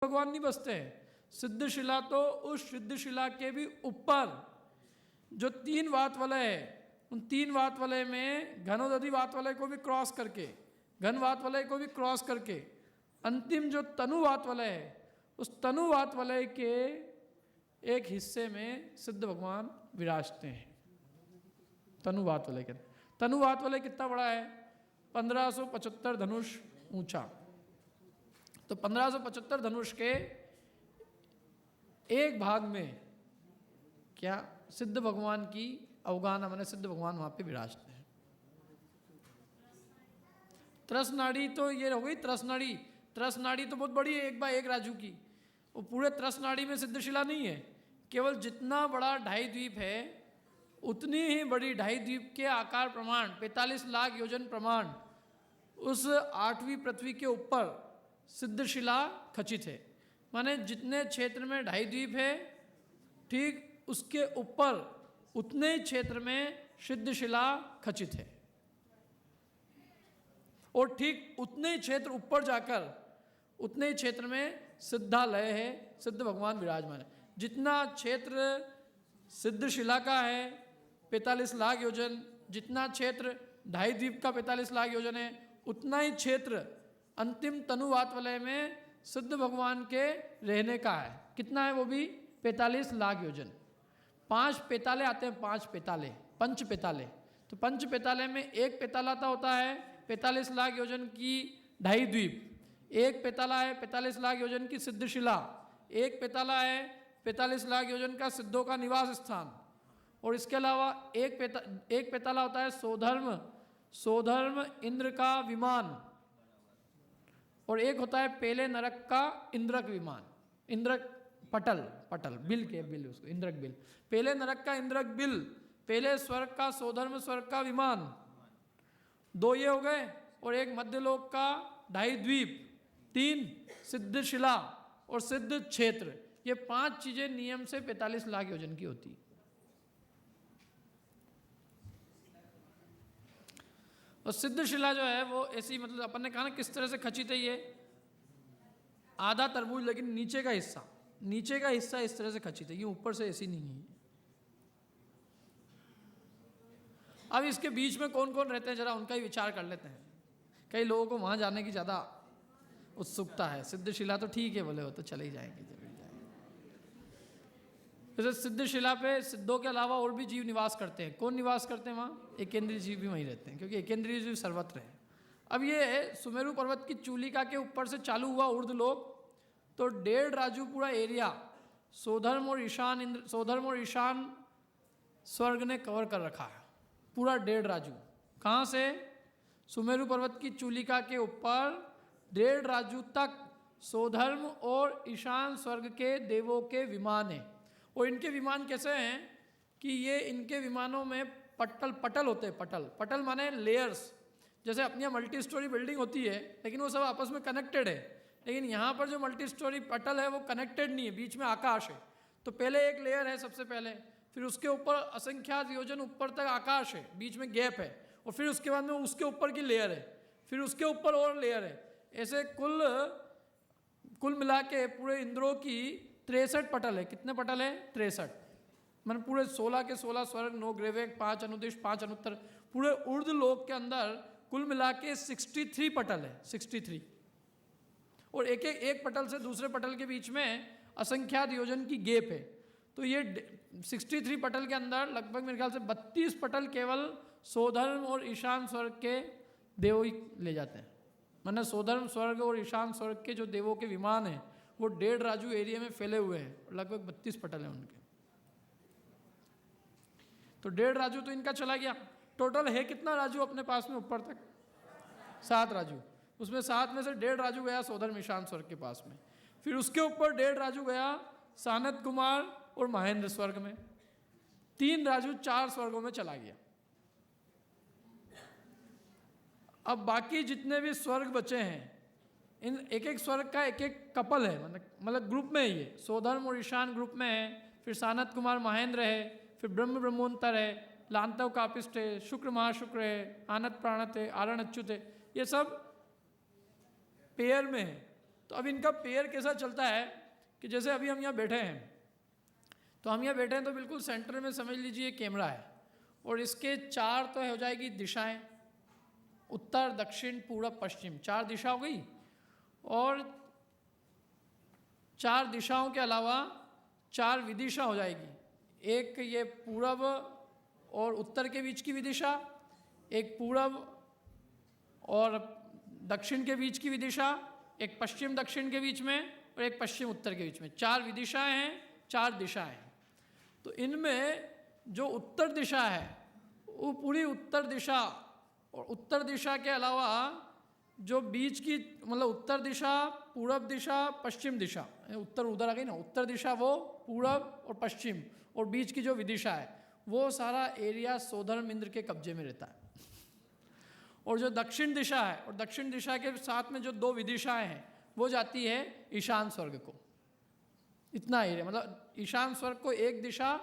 भगवान नहीं बसते हैं। सिद्ध शिला तो उस सिद्ध शिला के भी ऊपर जो 3 वात वलय है, उन 3 वात वलय में घनोदधि वात वलय को भी क्रॉस करके, घन वात वलय को भी क्रॉस करके अंतिम जो तनु वात वलय है, उस तनु वात वलय के एक हिस्से में सिद्ध भगवान विराजते हैं। तनु वात वलय के, तनु वात वलय कितना बड़ा है? 1575 धनुष ऊंचा। तो 1575 धनुष के एक भाग में क्या सिद्ध भगवान की अवगाहना, माने सिद्ध भगवान वहां पे विराजते हैं। त्रस नाड़ी तो ये हो गई त्रस नाड़ी। त्रस नाड़ी तो बहुत बड़ी है, 1/1 राजू की। वो पूरे त्रस नाड़ी में सिद्ध शिला नहीं है, केवल जितना बड़ा ढाई द्वीप है उतनी ही बड़ी ढाई द्वीप के आकार प्रमाण 45 लाख योजन प्रमाण उस 8वीं पृथ्वी के ऊपर सिद्ध शिला खचित है। माने जितने क्षेत्र में ढाई द्वीप है, ठीक उसके ऊपर उतने ही क्षेत्र में सिद्ध शिला खचित है। और ठीक उतने ही क्षेत्र ऊपर जाकर उतने ही क्षेत्र में सिद्धालय है, सिद्ध भगवान विराजमान है। जितना क्षेत्र सिद्ध शिला का है 45 लाख योजन, जितना क्षेत्र ढाई द्वीप का 45 लाख योजन है, उतना ही क्षेत्र अंतिम तनुवात वलय में सिद्ध भगवान के रहने का है। कितना है वो भी? 45 लाख योजन। 5 पेताले आते हैं, 5 पेताले, पंच पेताले। तो पंच पेताले में एक पेतालाता होता है 45 लाख योजन की ढाई द्वीप, एक पेताला है 45 लाख योजन की सिद्ध शिला, एक पेताला है 45 लाख योजन का सिद्धों का निवास स्थान, और इसके अलावा एक पेताला होता है सोधर्म इंद्र का विमान, और एक होता है पेले नरक का इंद्रक विमान, इंद्रक पटल बिल के बिल, उसको इंद्रक बिल। पेले नरक का इंद्रक बिल, पेले स्वर्ग का सोधर्म स्वर्ग का विमान, 2 ये हो गए, और एक मध्यलोक का ढाई द्वीप, 3 सिद्ध शिला और सिद्ध क्षेत्र। ये 5 चीजें नियम से 45 लाख योजन की होती। और सिद्ध शिला जो है वो ऐसी, मतलब अपन ने कहा ना किस तरह से खचित है, ये आधा तरबूज, लेकिन नीचे का हिस्सा इस तरह से खचित है, ये ऊपर से ऐसी नहीं है। अब इसके बीच में कौन कौन रहते हैं जरा उनका ही विचार कर लेते हैं। कई लोगों को वहां जाने की ज्यादा उत्सुकता है। सिद्ध शिला तो ठीक है, बोले वो तो चले ही जाएंगे, जैसे सिद्ध शिला पे सिद्धों के अलावा और भी जीव निवास करते हैं। कौन निवास करते हैं वहाँ? एकेंद्रीय जीव भी वहीं रहते हैं, क्योंकि एकेंद्रीय जीव सर्वत्र है। अब ये सुमेरु पर्वत की चूलिका के ऊपर से चालू हुआ ऊर्ध्वलोक, तो 1.5 राजू पूरा एरिया सोधर्म और ईशान स्वर्ग ने कवर कर रखा है, पूरा 1.5 राजू। कहाँ से? सुमेरु पर्वत की चूलिका के ऊपर 1.5 राजू तक सोधर्म और ईशान स्वर्ग के देवों के विमान हैं। और इनके विमान कैसे हैं कि ये इनके विमानों में पटल होते हैं। पटल माने लेयर्स। जैसे अपनी यहाँ मल्टी स्टोरी बिल्डिंग होती है, लेकिन वो सब आपस में कनेक्टेड है, लेकिन यहाँ पर जो मल्टी स्टोरी पटल है वो कनेक्टेड नहीं है, बीच में आकाश है। तो पहले एक लेयर है सबसे पहले, फिर उसके ऊपर असंख्यात योजन ऊपर तक आकाश है, बीच में गैप है, और फिर उसके बाद में उसके ऊपर की लेयर है, फिर उसके ऊपर और लेयर है। ऐसे कुल मिला के पूरे इंद्रों की 63 पटल है। कितने पटल है? 63। मैंने पूरे 16 के 16 स्वर्ग, 9 ग्रेवेक, 5 अनुदिश, 5 अनुत्तर, पूरे ऊर्ध्व लोक के अंदर कुल मिला के 63 पटल है, 63। और एक पटल से दूसरे पटल के बीच में असंख्यात योजन की गैप है। तो ये 63 पटल के अंदर लगभग मेरे ख्याल से 32 पटल केवल सोधर्म और ईशान स्वर्ग के देव ही ले जाते हैं। मैंने सोधर्म स्वर्ग और ईशान स्वर्ग के जो देवों के विमान हैं वो 1.5 राजू एरिया में फैले हुए हैं, लगभग 32 पटल हैं उनके। तो 1.5 राजू तो इनका चला गया। टोटल है कितना राजू अपने पास में ऊपर तक? 7 राजू। उसमें 7 में से 1.5 राजू गया सोधर्म ईशान स्वर्ग के पास में, फिर उसके ऊपर 1.5 राजू गया सानत कुमार और महेंद्र स्वर्ग में, 3 राजू 4 स्वर्गों में चला गया। अब बाकी जितने भी स्वर्ग बचे हैं, इन एक स्वर्ग का एक कपल है, मतलब ग्रुप में है। ये सोधर्म और ईशान ग्रुप में है, फिर सानत कुमार महेंद्र है, फिर ब्रह्मोत्तर है, लांतव कापिष्ट है, शुक्र महाशुक्र है, आनत प्राणत है, आरण अच्युत है, ये सब पेयर में है। तो अब इनका पेयर कैसा चलता है कि जैसे अभी हम यहाँ बैठे हैं, तो हम यहाँ बैठे हैं तो बिल्कुल सेंटर में समझ लीजिए कैमरा है, और इसके 4 तो हो जाएगी दिशाएं, उत्तर दक्षिण पूरब पश्चिम, 4 दिशा हो गई। और 4 दिशाओं के अलावा 4 विदिशा हो जाएगी। एक ये पूरब और उत्तर के बीच की विदिशा, एक पूरब और दक्षिण के बीच की विदिशा, एक पश्चिम दक्षिण के बीच में, और एक पश्चिम उत्तर के बीच में। 4 विदिशाएं हैं, 4 दिशाएं हैं। तो इनमें जो उत्तर दिशा है वो पूरी उत्तर दिशा, और उत्तर दिशा के अलावा जो बीच की मतलब उत्तर दिशा, पूरब दिशा, पश्चिम दिशा, उत्तर उधर आ गई ना, उत्तर दिशा वो पूरब और पश्चिम, और बीच की जो विदिशा है वो सारा एरिया सोधर्म इंद्र के कब्जे में रहता है। और जो दक्षिण दिशा है, और दक्षिण दिशा के साथ में जो 2 विदिशाएं हैं वो जाती है ईशान स्वर्ग को। इतना एरिया, मतलब ईशान स्वर्ग को 1 दिशा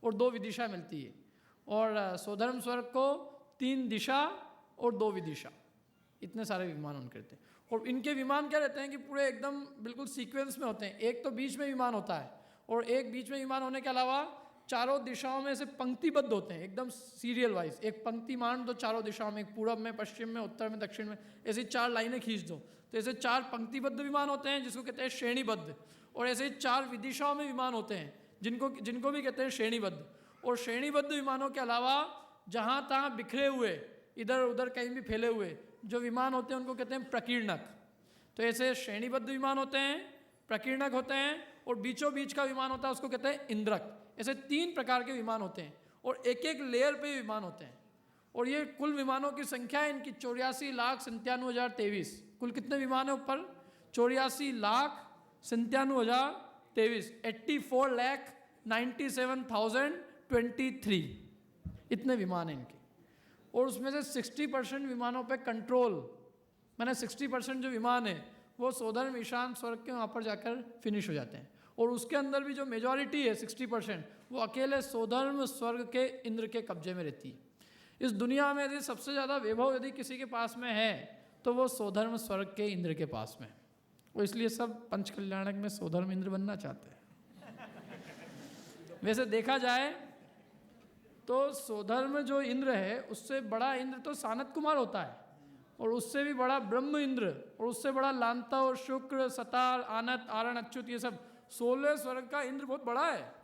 और 2 विदिशा मिलती है, और सोधर्म स्वर्ग को 3 दिशा और 2 विदिशा। इतने सारे विमान उनके रहते हैं। और इनके विमान क्या रहते हैं कि पूरे एकदम बिल्कुल सीक्वेंस में होते हैं। एक तो बीच में विमान होता है, और एक बीच में विमान होने के अलावा चारों दिशाओं में से पंक्तिबद्ध होते हैं, एकदम सीरियल वाइज। एक पंक्ति मान दो चारों दिशाओं में, पूरब में, पश्चिम में, उत्तर में, दक्षिण में, ऐसे 4 लाइनें खींच दो, तो ऐसे 4 पंक्तिबद्ध विमान होते हैं जिसको कहते हैं श्रेणीबद्ध। और ऐसे 4 विदिशाओं में विमान होते हैं जिनको भी कहते हैं श्रेणीबद्ध। और श्रेणीबद्ध विमानों के अलावा जहाँ तहाँ बिखरे हुए, इधर उधर कहीं भी फैले हुए जो विमान होते हैं उनको कहते हैं प्रकीर्णक। तो ऐसे श्रेणीबद्ध विमान होते हैं, प्रकीर्णक होते हैं, और बीचों बीच का विमान होता है उसको कहते हैं इंद्रक। ऐसे 3 प्रकार के विमान होते हैं, और एक एक लेयर पे विमान होते हैं। और ये कुल विमानों की संख्या है इनकी 84,97,023। कुल कितने विमान है ऊपर? 84,97,023, 84,97,023 इतने विमान हैं इनके। और उसमें से 60% विमानों पे कंट्रोल, मैंने 60% जो विमान है वो सोधर्म ईशान स्वर्ग के वहाँ पर जाकर फिनिश हो जाते हैं। और उसके अंदर भी जो मेजॉरिटी है 60%, वो अकेले सोधर्म स्वर्ग के इंद्र के कब्जे में रहती है। इस दुनिया में यदि सबसे ज़्यादा वैभव यदि किसी के पास में है तो वो सोधर्म स्वर्ग के इंद्र के पास में। वो इसलिए सब पंचकल्याणक में सोधर्म इंद्र बनना चाहते हैं। वैसे देखा जाए तो सोधर्म जो इंद्र है उससे बड़ा इंद्र तो सानत कुमार होता है, और उससे भी बड़ा ब्रह्म इंद्र, और उससे बड़ा लांता और शुक्र, सतार, आनत, आरण, अच्युत, ये सब 16 स्वर्ग का इंद्र बहुत बड़ा है।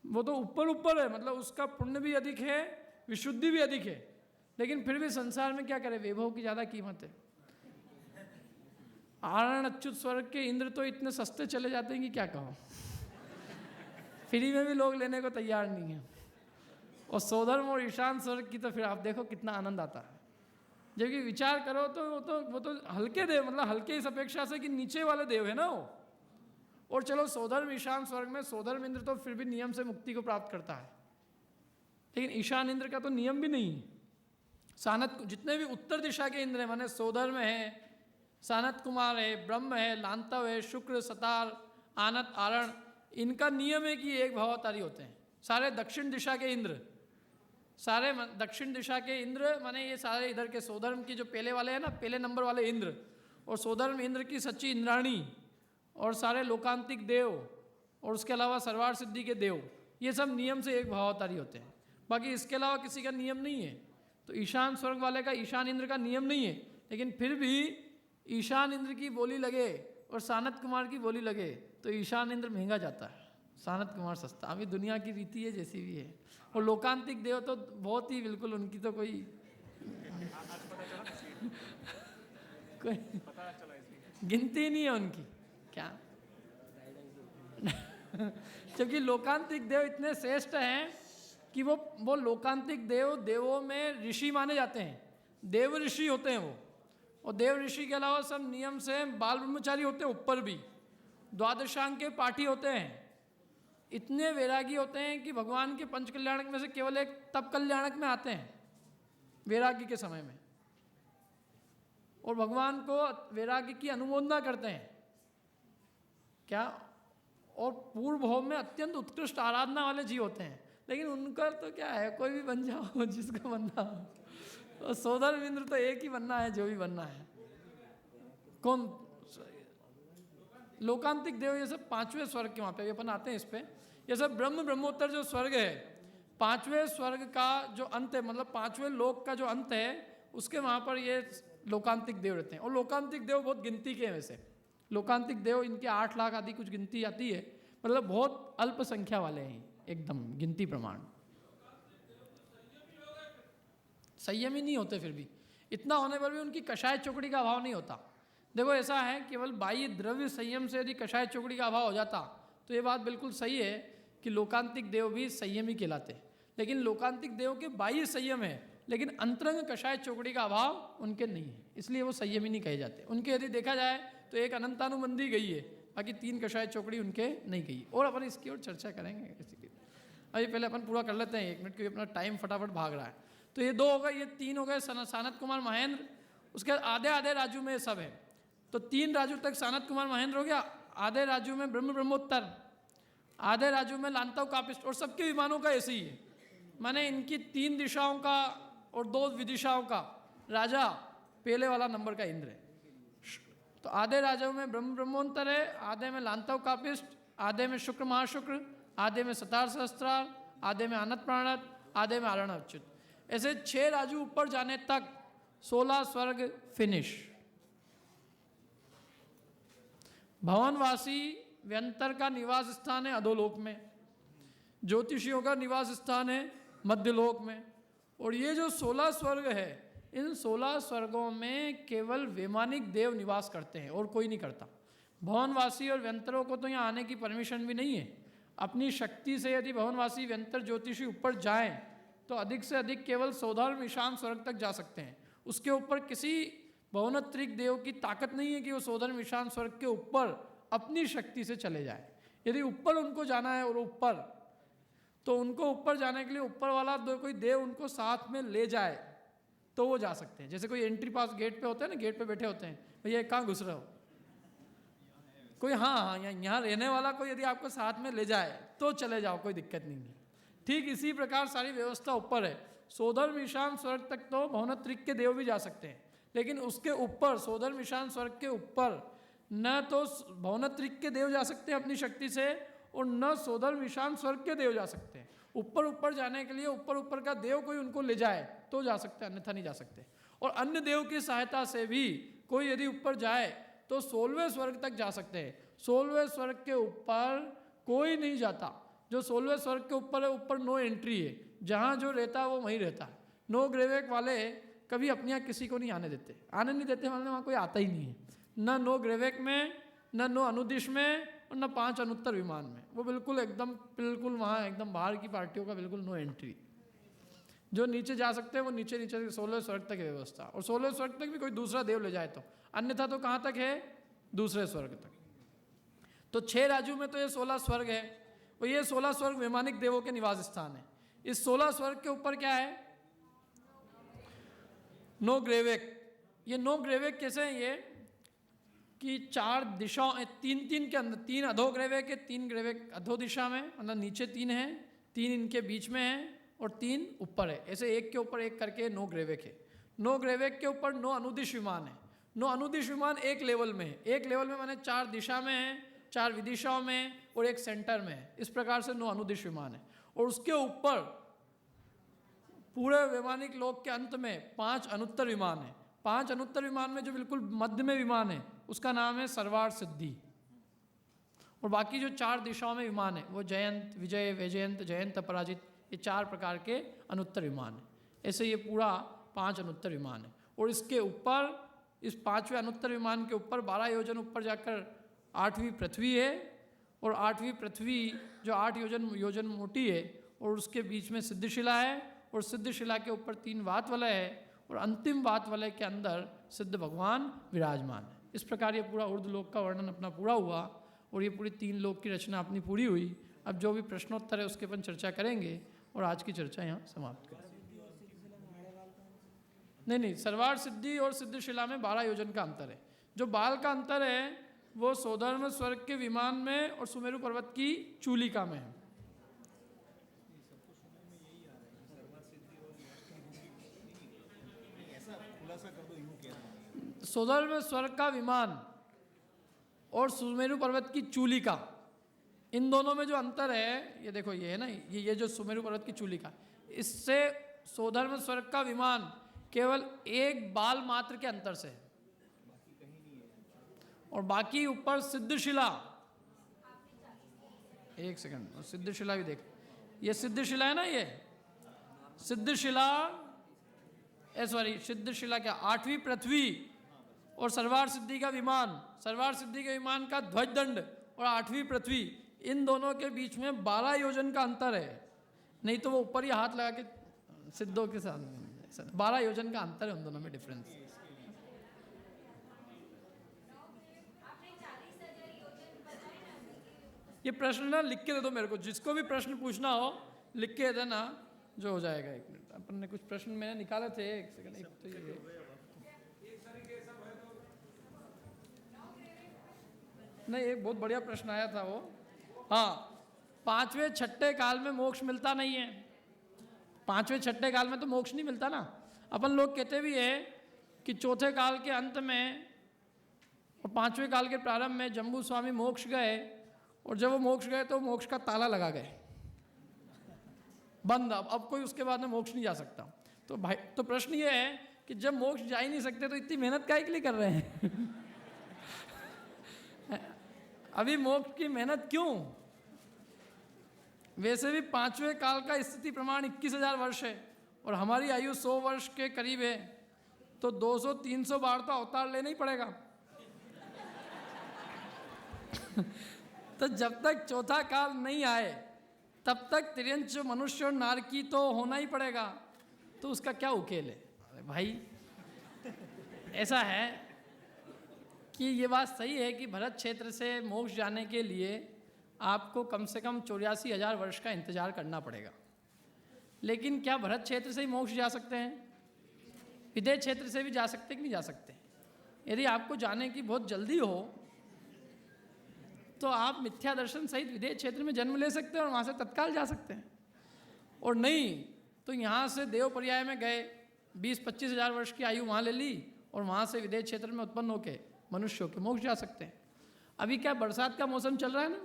वो तो ऊपर है, मतलब उसका पुण्य भी अधिक है, विशुद्धि भी अधिक है। लेकिन फिर भी संसार में क्या करे, वैभव की ज़्यादा कीमत है। आरण अच्युत स्वर्ग के इंद्र तो इतने सस्ते चले जाते हैं कि क्या कहो, फ्री में भी लोग लेने को तैयार नहीं है। और सोधर्म और ईशान स्वर्ग की तो फिर आप देखो कितना आनंद आता है। जबकि विचार करो तो वो तो हल्के देव, मतलब हल्के इस अपेक्षा से कि नीचे वाले देव है ना वो। और चलो सोधर्म ईशान स्वर्ग में सोधर्म इंद्र तो फिर भी नियम से मुक्ति को प्राप्त करता है, लेकिन ईशान इंद्र का तो नियम भी नहीं है। सानत, जितने भी उत्तर दिशा के इंद्र हैं, माने सोधर्म है, सानत कुमार है, ब्रह्म है, लांतव है, शुक्र, सतार, आनत, आरण, इनका नियम है कि एक भावावतारी होते हैं। सारे दक्षिण दिशा के इंद्र, सारे दक्षिण दिशा के इंद्र माने ये सारे इधर के सोधर्म की जो पहले वाले हैं ना, पहले नंबर वाले इंद्र, और सोधर्म इंद्र की सच्ची इंद्राणी, और सारे लोकांतिक देव, और उसके अलावा सर्वार सिद्धि के देव, ये सब नियम से एक भावावतारी होते हैं। बाकी इसके अलावा किसी का नियम नहीं है। तो ईशान स्वर्ग वाले का, ईशान इंद्र का नियम नहीं है, लेकिन फिर भी ईशान इंद्र की बोली लगे और सानत कुमार की बोली लगे तो ईशान इंद्र महंगा जाता है, सानत कुमार सस्ता। अभी दुनिया की रीति है जैसी भी है। और लोकांतिक देव तो बहुत ही बिल्कुल, उनकी तो कोई गिनती नहीं है उनकी, क्या क्योंकि लोकांतिक देव इतने श्रेष्ठ हैं कि वो लोकांतिक देव देवों में ऋषि माने जाते हैं, देव ऋषि होते हैं वो। और देव ऋषि के अलावा सब नियम से बाल ब्रह्मचारी होते हैं, ऊपर भी द्वादशांग के पाठी होते हैं, इतने वैरागी होते हैं कि भगवान के पंच कल्याणक में से केवल एक तप कल्याणक में आते हैं वैरागी के समय में, और भगवान को वैरागी की अनुमोदना करते हैं क्या। और पूर्व भव में अत्यंत उत्कृष्ट आराधना वाले जीव होते हैं, लेकिन उनका तो क्या है, कोई भी बन जाओ जिसको बनना हो। और सोधर्म इंद्र तो एक ही बनना है, जो भी बनना है। कौन लोकांतिक देव ये सब पांचवें स्वर्ग के वहाँ पे अपन आते हैं इस पे। ये सब ब्रह्मोत्तर जो स्वर्ग है, पांचवें स्वर्ग का जो अंत है, मतलब पांचवें लोक का जो अंत है, उसके वहाँ पर ये लोकांतिक देव रहते हैं। और लोकांतिक देव बहुत गिनती के हैं वैसे। लोकांतिक देव इनके 8 लाख आदि कुछ गिनती आती है, मतलब बहुत अल्प संख्या वाले हैं एकदम गिनती प्रमाण। संयमी नहीं होते, फिर भी इतना होने पर भी उनकी कषाय चौकड़ी का अभाव नहीं होता। देखो ऐसा है, केवल बाह्य द्रव्य संयम से यदि कषाय चौकड़ी का अभाव हो जाता तो ये बात बिल्कुल सही है कि लोकांतिक देव भी संयमी कहलाते हैं। लेकिन लोकांतिक देव के बाह्य संयम है, लेकिन अंतरंग कषाय चौकड़ी का अभाव उनके नहीं है, इसलिए वो संयमी नहीं कहे जाते। उनके यदि देखा जाए तो एक अनंतानुबंधी गई है, बाकी 3 कषाय चौकड़ी उनके नहीं गई। और अपन इसकी और चर्चा करेंगे किसी की। अभी पहले अपन पूरा कर लेते हैं 1 मिनट, क्योंकि अपना टाइम फटाफट भाग रहा है। तो ये 2 हो गए, ये 3 हो गए सानत कुमार महेंद्र। उसके आधे आधे राजू में सब है, तो 3 राजू तक सानत कुमार महेंद्र हो गया। आधे राजू में ब्रह्मोत्तर, आधे राजू में लांतव कापिस्ट। और सबके विमानों का ऐसे ही है, माने इनकी 3 दिशाओं का और 2 विदिशाओं का राजा पहले वाला नंबर का इंद्र है। तो आधे राजाओं में ब्रह्मोत्तर है, आधे में लांतव कापिस्ट, आधे में शुक्र महाशुक्र, आधे में सतार सहस्त्रार, आधे में आनत प्राणत, आधे में आरण अच्युत। ऐसे 6 राजू ऊपर जाने तक 16 स्वर्ग फिनिश। भवनवासी व्यंतर का निवास स्थान है अधोलोक में, ज्योतिषियों का निवास स्थान है मध्यलोक में। और ये जो 16 स्वर्ग है, इन 16 स्वर्गों में केवल वैमानिक देव निवास करते हैं और कोई नहीं करता। भवनवासी और व्यंतरों को तो यहाँ आने की परमिशन भी नहीं है। अपनी शक्ति से यदि भवनवासी व्यंतर ज्योतिषी ऊपर जाएं तो अधिक से अधिक केवल सौधर्म ईशान स्वर्ग तक जा सकते हैं। उसके ऊपर किसी भवनत्रिक देव की ताकत नहीं है कि वो सौधर्म ईशान स्वर्ग के ऊपर अपनी शक्ति से चले जाए। यदि ऊपर उनको जाना है और ऊपर, तो उनको ऊपर जाने के लिए ऊपर वाला कोई देव उनको साथ में ले जाए तो वो जा सकते हैं। जैसे कोई एंट्री पास गेट पे होते हैं ना, गेट पे बैठे होते हैं, भैया कहाँ घुस रहे हो, कोई हाँ यहाँ रहने वाला कोई यदि आपको साथ में ले जाए तो चले जाओ, कोई दिक्कत नहीं है। ठीक इसी प्रकार सारी व्यवस्था ऊपर है। सौधर्म ईशान स्वर्ग तक तो भवनत्रिक के देव भी जा सकते हैं, लेकिन उसके ऊपर सौधर्म ईशान स्वर्ग के ऊपर न तो भवनत्रिक के देव जा सकते हैं अपनी शक्ति से, और न सौधर्म ईशान स्वर्ग के देव जा सकते हैं। ऊपर ऊपर जाने के लिए ऊपर का देव कोई उनको ले जाए तो जा सकते हैं, अन्यथा नहीं जा सकते। और अन्य देव की सहायता से भी कोई यदि ऊपर जाए तो 16वें स्वर्ग तक जा सकते हैं। 16वें स्वर्ग के ऊपर कोई नहीं जाता। जो 16वें स्वर्ग के ऊपर है, ऊपर नो एंट्री है, जहाँ जो रहता है वो वहीं रहता है। नो ग्रेवेक वाले कभी अपने यहाँ किसी को नहीं आने देते, आने नहीं देते मतलब वहाँ कोई आता ही नहीं है। न नो ग्रेवेक में, न नो अनुदिश में, और न 5 अनुत्तर विमान में। वो बिल्कुल वहाँ एकदम बाहर की पार्टियों का बिल्कुल नो एंट्री। जो नीचे जा सकते हैं वो नीचे 16वें स्वर्ग तक है व्यवस्था। और 16वें स्वर्ग तक भी कोई दूसरा देव ले जाए तो, अन्यथा तो कहाँ तक है, दूसरे स्वर्ग तक। तो 6 राजू में तो ये 16 स्वर्ग है, और ये 16 स्वर्ग वैमानिक देवों के निवास स्थान है। इस 16 स्वर्ग के ऊपर क्या है, नो ग्रेवेक। ये नो ग्रेवेक कैसे है, ये कि 4 दिशाओं 3 के अंदर 3 अधो ग्रेवेक है, 3 ग्रेवेक अधो दिशा में, मतलब नीचे 3 है, 3 इनके बीच में है और 3 ऊपर है। ऐसे एक के ऊपर एक करके नो ग्रेवेक है। नो ग्रेवेक के ऊपर नो अनुदिश विमान है। नो अनुदिश विमान एक लेवल में है, एक लेवल में माने 4 दिशा में है, 4 विदिशाओं में और एक सेंटर में है। इस प्रकार से नो अनुदिश विमान है। और उसके ऊपर पूरे वैमानिक लोक के अंत में 5 अनुत्तर विमान है। 5 अनुत्तर विमान में जो बिल्कुल मध्य में विमान है उसका नाम है सर्वार सिद्धि। और बाकी जो 4 दिशाओं में विमान है वो जयंत, विजय, वैजयंत, जयंत, अपराजित, ये 4 प्रकार के अनुत्तर विमान है। ऐसे ये पूरा 5 अनुत्तर विमान है। और इसके ऊपर, इस 5वें अनुत्तर विमान के ऊपर 12 योजन ऊपर जाकर 8वीं पृथ्वी है। और 8वीं पृथ्वी जो 8 योजन मोटी है, और उसके बीच में सिद्धशिला है, और सिद्धशिला के ऊपर 3 वात वलय है, और अंतिम वात वलय के अंदर सिद्ध भगवान विराजमान है। इस प्रकार ये पूरा ऊर्ध्वलोक का वर्णन अपना पूरा हुआ, और ये पूरी 3 लोक की रचना अपनी पूरी हुई। अब जो भी प्रश्नोत्तर है उसके अपन चर्चा करेंगे, और आज की चर्चा यहाँ समाप्त करें। नहीं, सर्वार सिद्धि और सिद्धशिला में 12 योजन का अंतर है। जो बाल का अंतर है वो सौधर्म स्वर्ग के विमान में और सुमेरु पर्वत की चूलिका में है। सौधर्म स्वर्ग का विमान और सुमेरु पर्वत की चूलिका, इन दोनों में जो अंतर है, ये देखो ये है ना, ये जो सुमेरु पर्वत की चूलिका, इससे सोधर्म स्वर्ग का विमान केवल एक बाल मात्र के अंतर से है। और बाकी ऊपर सिद्धशिला, एक सेकंड, सिद्धशिला भी देख, ये सिद्धशिला है ना, ये सिद्धशिला, सॉरी सिद्धशिला क्या, 8वीं पृथ्वी और सर्वार सिद्धि का विमान, सर्वार सिद्धि के विमान का ध्वज दंड और 8वीं पृथ्वी, इन दोनों के बीच में 12 योजन का अंतर है। नहीं तो वो ऊपर ही हाथ लगा के सिद्धों के साथ 12 योजन का अंतर है उन दोनों में, डिफरेंस। ये प्रश्न ना लिख के दे दो मेरे को, जिसको भी प्रश्न पूछना हो लिख के देना, जो हो जाएगा। एक मिनट, अपन ने कुछ प्रश्न मैंने निकाले थे, एक सेकंड, एक तो ये नहीं, एक बहुत बढ़िया प्रश्न आया था वो, हाँ, 5वें छठे काल में मोक्ष मिलता नहीं है। 5वें छठे काल में तो मोक्ष नहीं मिलता ना। अपन लोग कहते भी है कि चौथे काल के अंत में और 5वें काल के प्रारंभ में जम्बू स्वामी मोक्ष गए, और जब वो मोक्ष गए तो मोक्ष का ताला लगा गए, बंद, अब कोई उसके बाद में मोक्ष नहीं जा सकता। तो भाई, तो प्रश्न ये है कि जब मोक्ष जा ही नहीं सकते तो इतनी मेहनत काहे के लिए कर रहे हैं? अभी मोक्ष की मेहनत क्यों? वैसे भी 5वें काल का स्थिति प्रमाण 21,000 वर्ष है और हमारी आयु 100 वर्ष के करीब है, तो 200-300 बार तो अवतार लेना ही पड़ेगा। तो जब तक चौथा काल नहीं आए तब तक त्रियंच मनुष्य और नारकी तो होना ही पड़ेगा, तो उसका क्या उकेल है? अरे भाई, ऐसा है कि ये बात सही है कि भरत क्षेत्र से मोक्ष जाने के लिए आपको कम से कम 84,000 वर्ष का इंतजार करना पड़ेगा। लेकिन क्या भरत क्षेत्र से ही मोक्ष जा सकते हैं? विदेह क्षेत्र से भी जा सकते कि नहीं जा सकते? यदि आपको जाने की बहुत जल्दी हो तो आप मिथ्या दर्शन सहित विदेह क्षेत्र में जन्म ले सकते हैं और वहाँ से तत्काल जा सकते हैं। और नहीं तो यहाँ से देव पर्याय में गए, 20-25 हज़ार वर्ष की आयु वहाँ ले ली और वहाँ से विदेह क्षेत्र में उत्पन्न होके मनुष्य के मोक्ष जा सकते हैं। अभी क्या बरसात का मौसम चल रहा है ना,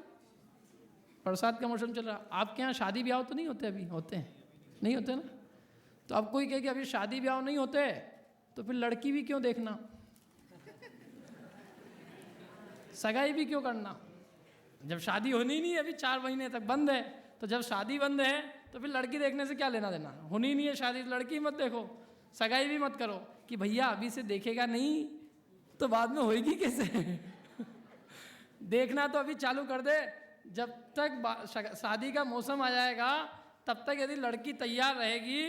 बरसात का मौसम चल रहा है। आपके यहाँ शादी ब्याह तो नहीं होते? अभी होते हैं? नहीं होते ना। तो अब कोई कहे कि अभी शादी ब्याह नहीं होते तो फिर लड़की भी क्यों देखना, सगाई भी क्यों करना? जब शादी होनी ही नहीं है, अभी 4 महीने तक बंद है, तो जब शादी बंद है तो फिर लड़की देखने से क्या लेना देना? होनी नहीं है शादी, तो लड़की मत देखो, सगाई भी मत करो कि भैया अभी से देखेगा नहीं तो बाद में होएगी कैसे? देखना तो अभी चालू कर दे, जब तक शादी का मौसम आ जाएगा तब तक यदि लड़की तैयार रहेगी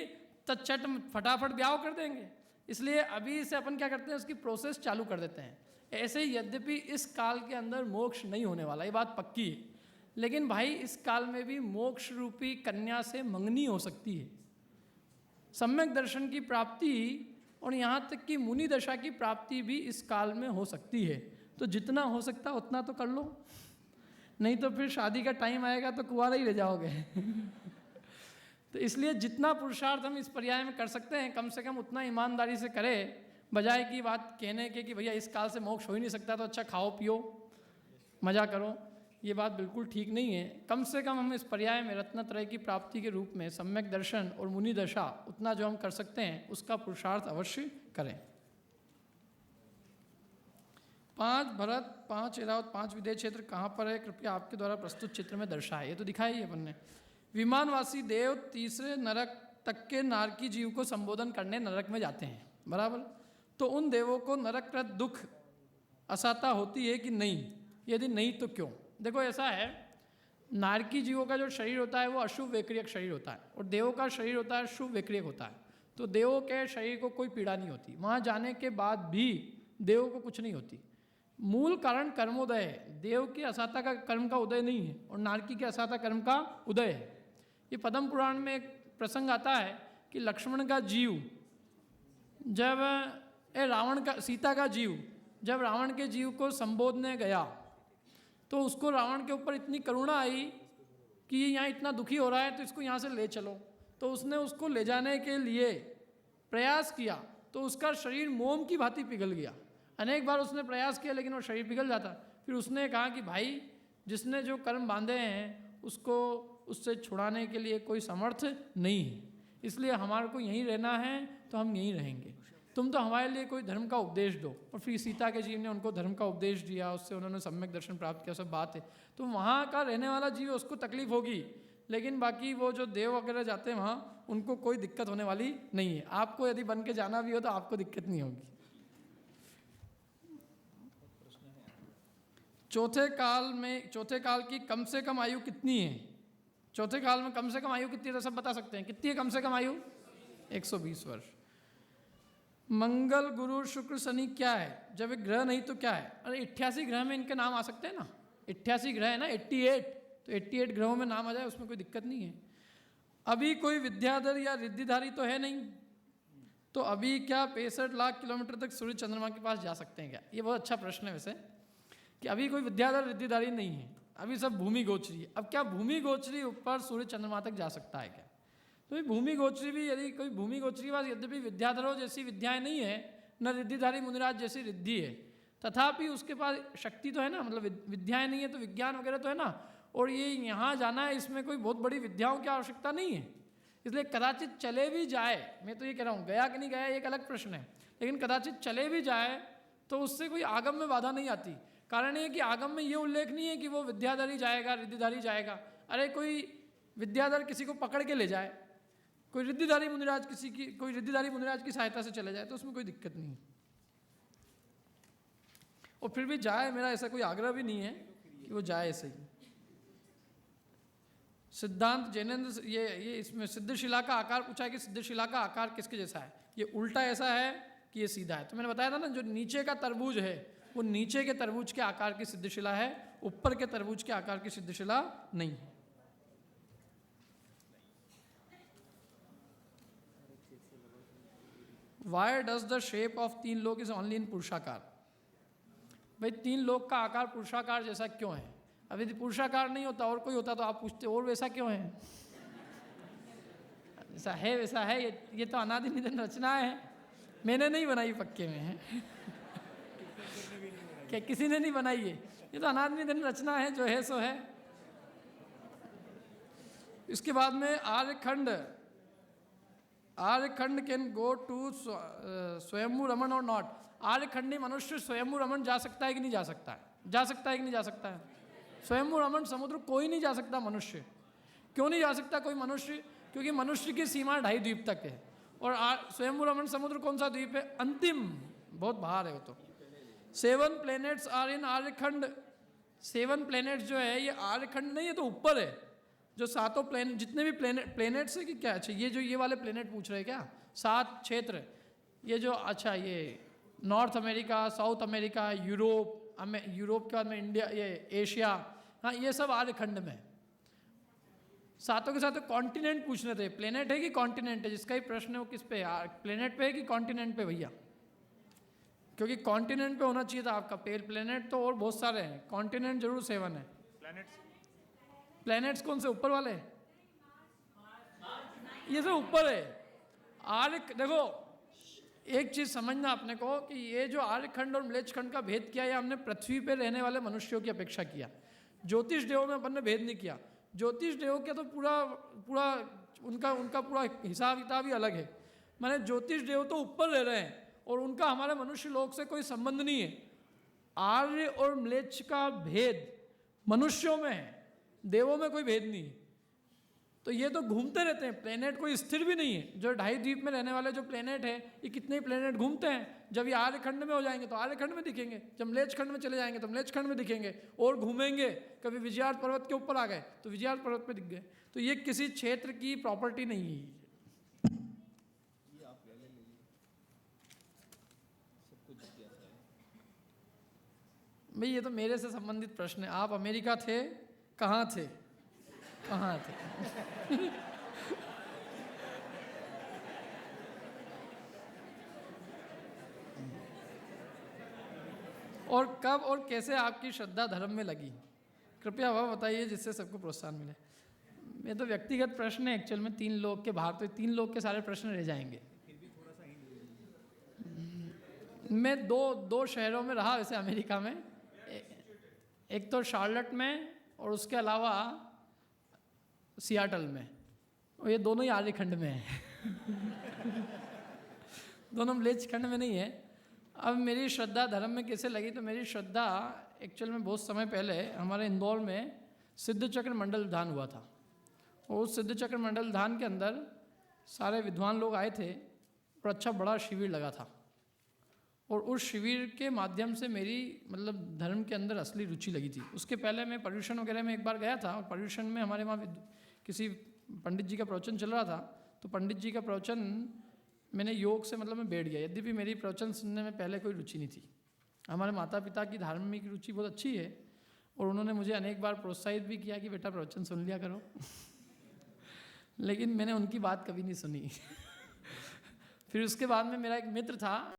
तो चट फटाफट ब्याह कर देंगे। इसलिए अभी से अपन क्या करते हैं, उसकी प्रोसेस चालू कर देते हैं। ऐसे यद्यपि इस काल के अंदर मोक्ष नहीं होने वाला, ये बात पक्की है, लेकिन भाई इस काल में भी मोक्ष रूपी कन्या से मंगनी हो सकती है, सम्यक दर्शन की प्राप्ति और यहाँ तक कि मुनि दशा की प्राप्ति भी इस काल में हो सकती है। तो जितना हो सकता है उतना तो कर लो, नहीं तो फिर शादी का टाइम आएगा तो कुंवारा ही रह जाओगे। तो इसलिए जितना पुरुषार्थ हम इस पर्याय में कर सकते हैं कम से कम उतना ईमानदारी से करें, बजाय की बात कहने के कि भैया इस काल से मोक्ष हो ही नहीं सकता तो अच्छा खाओ पियो मजा करो, ये बात बिल्कुल ठीक नहीं है। कम से कम हम इस पर्याय में रत्नत्रय की प्राप्ति के रूप में सम्यक दर्शन और मुनि दशा, उतना जो हम कर सकते हैं उसका पुरुषार्थ अवश्य करें। 5 भरत, 5 ऐरावत, 5 विदेह क्षेत्र कहाँ पर है? कृपया आपके द्वारा प्रस्तुत चित्र में दर्शाए। ये तो दिखाई है अपन ने। विमानवासी देव तीसरे नरक तक के नारकी जीव को संबोधन करने नरक में जाते हैं, बराबर। तो उन देवों को नरककृत दुख असाता होती है कि नहीं? यदि नहीं तो क्यों? देखो ऐसा है, नारकी जीवों का जो शरीर होता है वो अशुभ वैक्रियक शरीर होता है और देवों का शरीर होता है शुभ वैक्रियक होता है। तो देवों के शरीर को कोई पीड़ा नहीं होती, वहाँ जाने के बाद भी देवों को कुछ नहीं होती। मूल कारण कर्मोदय है, देव की असाता का कर्म का उदय नहीं है और नारकी के असाता कर्म का उदय है। ये पद्म पुराण में एक प्रसंग आता है कि लक्ष्मण का जीव जब रावण का, सीता का जीव जब रावण के जीव को संबोधने गया तो उसको रावण के ऊपर इतनी करुणा आई कि ये यहाँ इतना दुखी हो रहा है तो इसको यहाँ से ले चलो। तो उसने उसको ले जाने के लिए प्रयास किया तो उसका शरीर मोम की भांति पिघल गया। अनेक बार उसने प्रयास किया लेकिन वो शरीर पिघल जाता। फिर उसने कहा कि भाई जिसने जो कर्म बांधे हैं उसको उससे छुड़ाने के लिए कोई समर्थ नहीं है, इसलिए हमारे को यहीं रहना है तो हम यहीं रहेंगे, तुम तो हमारे लिए कोई धर्म का उपदेश दो। और फिर सीता के जीव ने उनको धर्म का उपदेश दिया, उससे उन्होंने सम्यक दर्शन प्राप्त किया, सब बात है। तो वहाँ का रहने वाला जीव उसको तकलीफ होगी, लेकिन बाकी वो जो देव वगैरह जाते हैं वहाँ उनको कोई दिक्कत होने वाली नहीं है। आपको यदि बन के जाना भी हो तो आपको दिक्कत नहीं होगी। चौथे काल की कम से कम आयु कितनी है? चौथे काल में कम से कम आयु कितनी है तो सब बता सकते हैं। कितनी है कम से कम आयु? 120 वर्ष। मंगल, गुरु, शुक्र, शनि क्या है? जब एक ग्रह नहीं तो क्या है? अरे 88 ग्रह में इनके नाम आ सकते हैं ना, 88 ग्रह है ना, 88, तो 88 ग्रहों में नाम आ जाए उसमें कोई दिक्कत नहीं है। अभी कोई विद्याधर या रिद्धिधारी तो है नहीं, तो अभी क्या 65 लाख किलोमीटर तक सूर्य चंद्रमा के पास जा सकते हैं क्या? ये बहुत अच्छा प्रश्न है वैसे, कि अभी कोई विद्याधर रिद्धिधारी नहीं है, अभी सब भूमि गोचरी है। अब क्या भूमि गोचरी ऊपर सूर्य चंद्रमा तक जा सकता है क्या? तो भूमि गोचरी भी, यदि कोई भूमि गोचरी पास यद्यपि विद्याधरों जैसी विद्याएं नहीं है, न रिद्धिधारी मुनिराज जैसी रिद्धि है, तथापि उसके पास शक्ति तो है ना, मतलब विद्याएं नहीं है तो विज्ञान वगैरह तो है ना, और ये यहाँ जाना है इसमें कोई बहुत बड़ी विद्याओं की आवश्यकता नहीं है, इसलिए कदाचित चले भी जाए। मैं तो ये कह रहा हूँ, गया कि नहीं गया एक अलग प्रश्न है, लेकिन कदाचित चले भी जाए तो उससे कोई आगम में बाधा नहीं आती। कारण ये कि आगम में ये उल्लेख नहीं है कि वो विद्याधरी जाएगा, रिद्धिधारी जाएगा। अरे कोई विद्याधर किसी को पकड़ के ले जाए, कोई रिद्धिधारी मुनिराज की सहायता से चले जाए तो उसमें कोई दिक्कत नहीं। और फिर भी जाए, मेरा ऐसा कोई आग्रह भी नहीं है कि वो जाए ऐसे ही। सिद्धांत जैनेन्द्र, ये इसमें सिद्धशिला का आकार पूछा है कि सिद्धशिला का आकार किसके जैसा है? ये उल्टा ऐसा है कि ये सीधा है। तो मैंने बताया था ना, जो नीचे का तरबूज है वो नीचे के तरबूज के आकार की सिद्धशिला है, ऊपर के तरबूज के आकार की सिद्धशिला नहीं है। Why does the shape of 3 लोक is only in पुरुषाकार? भाई 3 लोक का आकार पुरुषाकार जैसा क्यों है? अब यदि पुरुषाकार नहीं होता और कोई होता तो आप पूछते और वैसा क्यों है? ऐसा है वैसा है, ये तो अनादि निधन रचना है, मैंने नहीं बनाई पक्के में है क्या किसी ने नहीं बनाई है? ये तो अनादि निधन रचना है, जो है सो है। इसके बाद में आर्यखंड कैन गो टू स्वयंभू रमन और नॉट। आर्यखंडी मनुष्य स्वयंभू रमन जा सकता है कि नहीं जा सकता है? जा सकता है कि नहीं जा सकता है? स्वयंभू रमन समुद्र कोई नहीं जा सकता मनुष्य। क्यों नहीं जा सकता कोई मनुष्य? क्योंकि मनुष्य की सीमा 2.5 द्वीप तक है, और स्वयंभू रमन समुद्र कौन सा द्वीप है? अंतिम, बहुत बाहर है वो तो। 7 planets are in Aryakhand. 7 planets जो है ये आर्यखंड नहीं है, तो ऊपर है। जो 7 प्लैनेट, जितने भी प्लैनेट्स है कि क्या? अच्छा, ये वाले प्लैनेट पूछ रहे हैं क्या? 7 क्षेत्र, ये जो, अच्छा, ये north America, south America, Europe के बाद में इंडिया, ये एशिया, हाँ, ये सब आर्यखंड में। 7 के साथ कॉन्टिनेंट पूछने थे, प्लेनेट है कि कॉन्टिनेंट है? जिसका ही प्रश्न है वो किस पे है, प्लेनेट पे है कि कॉन्टिनेंट पे भैया? क्योंकि कॉन्टिनेंट पे होना चाहिए था आपका। प्लेनेट तो और बहुत सारे हैं, कॉन्टिनेंट जरूर 7 है। प्लैनेट्स कौन से ऊपर वाले? ये सब ऊपर है। देखो एक चीज समझना अपने को कि ये जो आर्यखंड और म्लेच्छखंड का भेद किया, ये हमने पृथ्वी पे रहने वाले मनुष्यों की अपेक्षा किया। ज्योतिष देवों में अपन ने भेद नहीं किया। ज्योतिष देवों के तो पूरा उनका पूरा हिसाब किताब ही अलग है। माने ज्योतिष देव तो ऊपर रह रहे हैं और उनका हमारे मनुष्य लोक से कोई संबंध नहीं है। आर्य और म्लेच्छ का भेद मनुष्यों में है, देवों में कोई भेद नहीं है। तो ये तो घूमते रहते हैं, प्लेनेट कोई स्थिर भी नहीं है। जो 2.5 द्वीप में रहने वाले जो प्लेनेट है, ये कितने प्लेनेट घूमते हैं। जब ये आर्यखंड में हो जाएंगे तो आर्यखंड में दिखेंगे, जब म्लेच्छखंड में चले जाएंगे तो म्लेच्छखंड में दिखेंगे, और घूमेंगे। कभी विजयार्थ पर्वत के ऊपर आ गए तो विजयार्थ पर्वत पे दिख गए। तो ये किसी क्षेत्र की प्रॉपर्टी नहीं है। भाई ये तो मेरे से संबंधित प्रश्न है। आप अमेरिका थे, कहाँ थे? कहाँ थे? और कब और कैसे आपकी श्रद्धा धर्म में लगी? कृपया वह बताइए जिससे सबको प्रोत्साहन मिले। ये तो व्यक्तिगत प्रश्न है एक्चुअल में, 3 लोग के बाहर, तो 3 लोग के सारे प्रश्न रह जाएंगे। मैं दो शहरों में रहा वैसे अमेरिका में। एक तो शार्लट में और उसके अलावा सियाटल में, और ये दोनों ही आर्य खंड में है दोनों मलेच्छ खंड में नहीं है। अब मेरी श्रद्धा धर्म में कैसे लगी, तो मेरी श्रद्धा एक्चुअल में बहुत समय पहले हमारे इंदौर में सिद्ध चक्र मंडल दान हुआ था, और उस सिद्ध चक्र मंडल दान के अंदर सारे विद्वान लोग आए थे और अच्छा बड़ा शिविर लगा था, और उस शिविर के माध्यम से मेरी मतलब धर्म के अंदर असली रुचि लगी थी। उसके पहले मैं पर्यूषण वगैरह में एक बार गया था, और पर्यूषण में हमारे वहाँ किसी पंडित जी का प्रवचन चल रहा था, तो पंडित जी का प्रवचन मैंने योग से मतलब मैं बैठ गया, यद्यपि मेरी प्रवचन सुनने में पहले कोई रुचि नहीं थी। हमारे माता पिता की धार्मिक रुचि बहुत अच्छी है, और उन्होंने मुझे अनेक बार प्रोत्साहित भी किया कि बेटा प्रवचन सुन लिया करो लेकिन मैंने उनकी बात कभी नहीं सुनी फिर उसके बाद में मेरा एक मित्र था,